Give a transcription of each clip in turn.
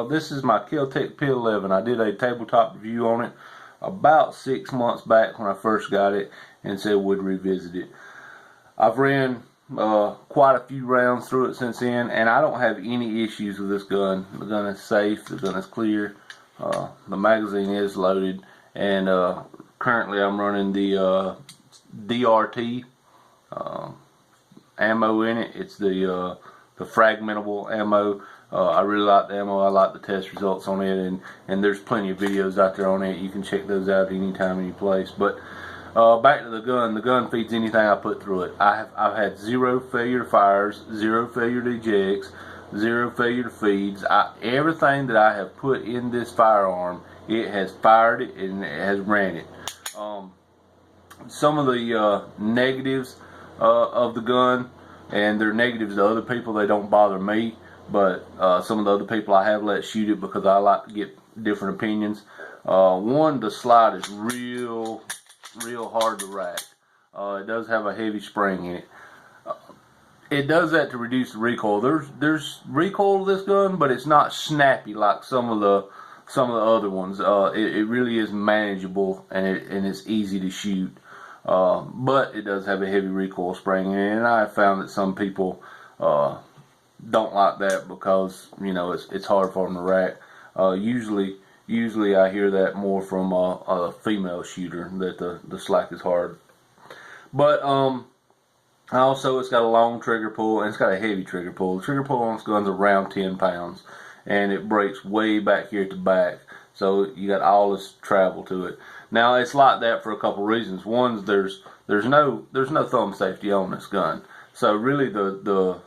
This is my Kel-tec P-11. I did a tabletop review on it about 6 months back when I first got it and said would revisit it. I've ran quite a few rounds through it since then, and I don't have any issues with this gun. The gun is safe, the gun is clear, the magazine is loaded, and currently I'm running the DRT ammo in it. It's the fragmentable ammo. I really like the ammo. I like the test results on it, and there's plenty of videos out there on it. You can check those out anytime, any place. But back to the gun. The gun feeds anything I put through it. I've had 0 failure to fires, 0 failure to ejects, 0 failure to feeds. Everything that I have put in this firearm, it has fired it and it has ran it. Some of the negatives of the gun, and they're negatives to other people, they don't bother me, but some of the other people I have let shoot it because I like to get different opinions. One, the slide is real hard to rack. It does have a heavy spring in it. It does that to reduce the recoil. There's recoil to this gun, but it's not snappy like some of the other ones. It really is manageable, and it's easy to shoot. But it does have a heavy recoil spring in it, and I have found that some people don't like that because, you know, it's hard for them to rack. Usually I hear that more from a female shooter, that the slack is hard. But also it's got a long trigger pull, and it's got a heavy trigger pull. The trigger pull on this gun's around 10 pounds, and it breaks way back here at the back, so you got all this travel to it. Now it's like that for a couple reasons. One, there's no thumb safety on this gun, so really the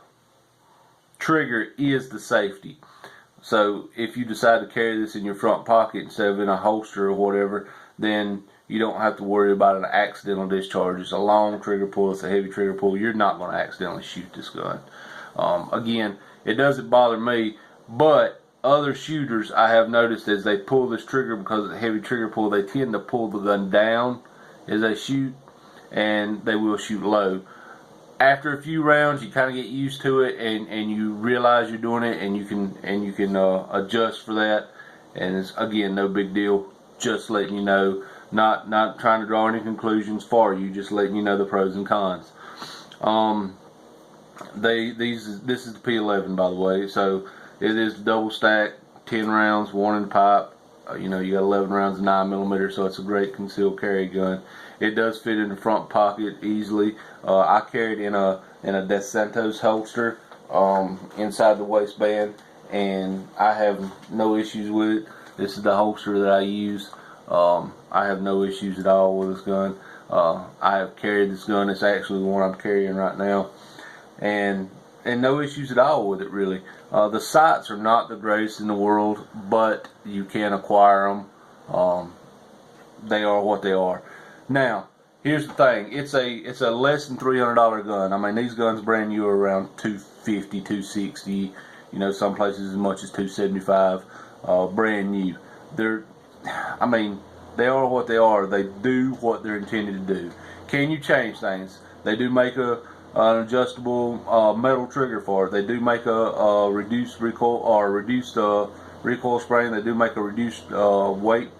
trigger is the safety. So if you decide to carry this in your front pocket instead of in a holster or whatever, then you don't have to worry about an accidental discharge. It's a long trigger pull, it's a heavy trigger pull. You're not going to accidentally shoot this gun. Again, it doesn't bother me, but other shooters, I have noticed, as they pull this trigger, because of the heavy trigger pull, they tend to pull the gun down as they shoot, and they will shoot low. After a few rounds, you kind of get used to it, and you realize you're doing it, and you can adjust for that. And it's, again, no big deal. Just letting you know, not trying to draw any conclusions for you, just letting you know the pros and cons. This is the P-11, by the way, so it is double stack, 10 rounds, 1 in the pipe. You know, you got 11 rounds of 9mm, so it's a great concealed carry gun. It does fit in the front pocket easily. I carry it in a Dos Santos holster inside the waistband, and I have no issues with it. This is the holster that I use. I have no issues at all with this gun. I have carried this gun. It's actually the one I'm carrying right now, and no issues at all with it, really. The sights are not the greatest in the world, but you can acquire them. They are what they are. Now, here's the thing. It's a less than $300 gun. I mean, these guns brand new are around $250, $260. You know, some places as much as $275. Brand new. I mean, they are what they are. They do what they're intended to do. Can you change things? They do make an adjustable metal trigger for it. They do make a reduced recoil or reduced recoil spring. They do make a reduced weight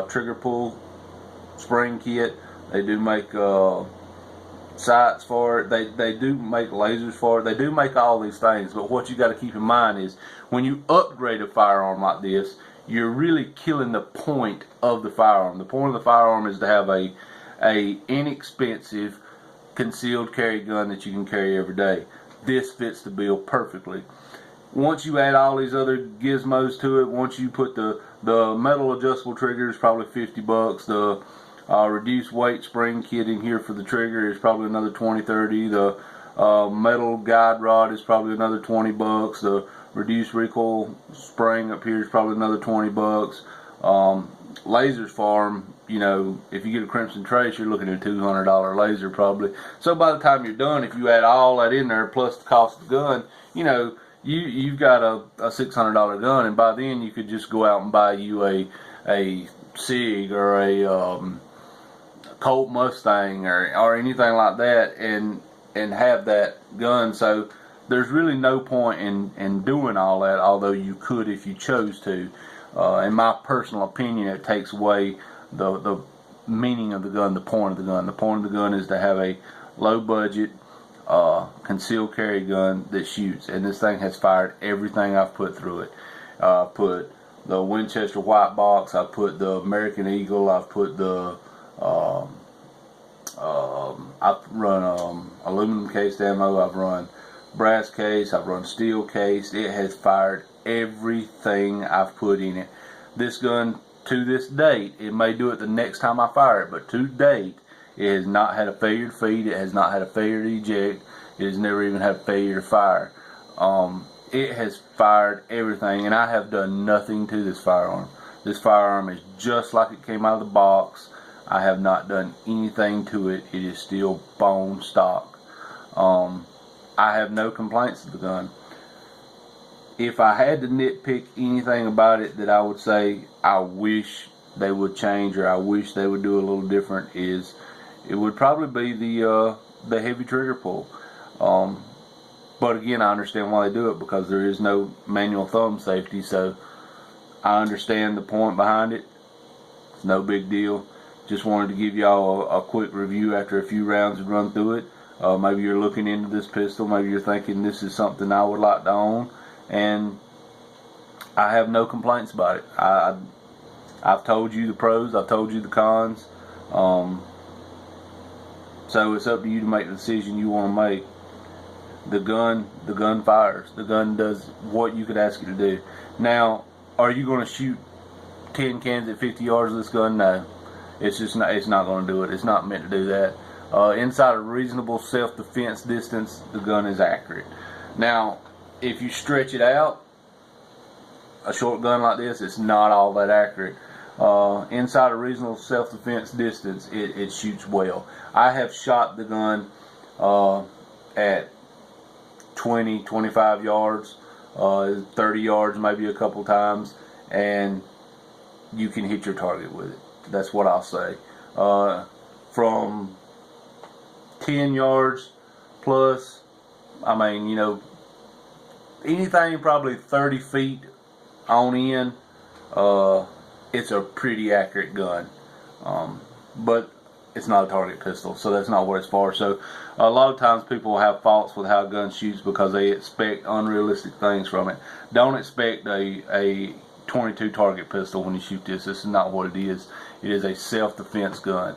trigger pull spring kit. They do make sights for it. They do make lasers for it. They do make all these things. But what you got to keep in mind is, when you upgrade a firearm like this, you're really killing the point of the firearm. The point of the firearm is to have a inexpensive concealed carry gun that you can carry every day. This fits the bill perfectly. Once you add all these other gizmos to it, once you put the metal adjustable trigger is probably 50 bucks. The reduced weight spring kit in here for the trigger is probably another 20, 30. The metal guide rod is probably another 20 bucks. The reduced recoil spring up here is probably another 20 bucks. Lasers for them, you know, if you get a Crimson Trace, you're looking at a $200 laser probably. So by the time you're done, if you add all that in there plus the cost of the gun, you know, you've got a $600 gun, and by then you could just go out and buy you a SIG or a Colt Mustang or anything like that, and have that gun. So there's really no point in doing all that, although you could if you chose to. In my personal opinion, it takes away the meaning of the gun, the point of the gun. The point of the gun is to have a low budget concealed carry gun that shoots, and this thing has fired everything I've put through it. Put the Winchester White Box, I've put the American Eagle, I've put the I've run aluminum cased ammo, I've run brass case, I've run steel case. It has fired everything I've put in it. This gun, to this date, it may do it the next time I fire it, but to date it has not had a failure to feed, it has not had a failure to eject, it has never even had a failure to fire. It has fired everything, and I have done nothing to this firearm. This firearm is just like it came out of the box. I have not done anything to it. It is still bone stock. I have no complaints of the gun. If I had to nitpick anything about it that I would say I wish they would change, or I wish they would do a little different, is it would probably be the heavy trigger pull. But again, I understand why they do it, because there is no manual thumb safety, so I understand the point behind it. It's no big deal. Just wanted to give y'all a quick review after a few rounds have run through it. Maybe you're looking into this pistol, maybe you're thinking this is something I would like to own, and I have no complaints about it. I've told you the pros, I've told you the cons, so it's up to you to make the decision you want to make. The gun fires. The gun does what you could ask it to do. Now, are you going to shoot 10 cans at 50 yards with this gun? No. It's just not. It's not going to do it. It's not meant to do that. Inside a reasonable self-defense distance, the gun is accurate. Now, if you stretch it out, a short gun like this, it's not all that accurate. Inside a reasonable self-defense distance, it shoots well. I have shot the gun at 20, 25 yards, 30 yards maybe a couple times, and you can hit your target with it. That's what I'll say. From 10 yards plus, I mean, you know, anything probably 30 feet on in, it's a pretty accurate gun. But it's not a target pistol, so that's not what it's for. So a lot of times people have faults with how a gun shoots because they expect unrealistic things from it. Don't expect a 22 target pistol when you shoot this. This is not what it is. It is a self-defense gun.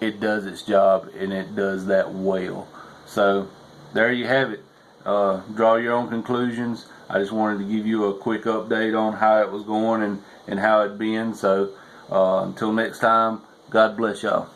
It does its job, and it does that well. So there you have it. Draw your own conclusions. I just wanted to give you a quick update on how it was going and how it been. So until next time, God bless y'all.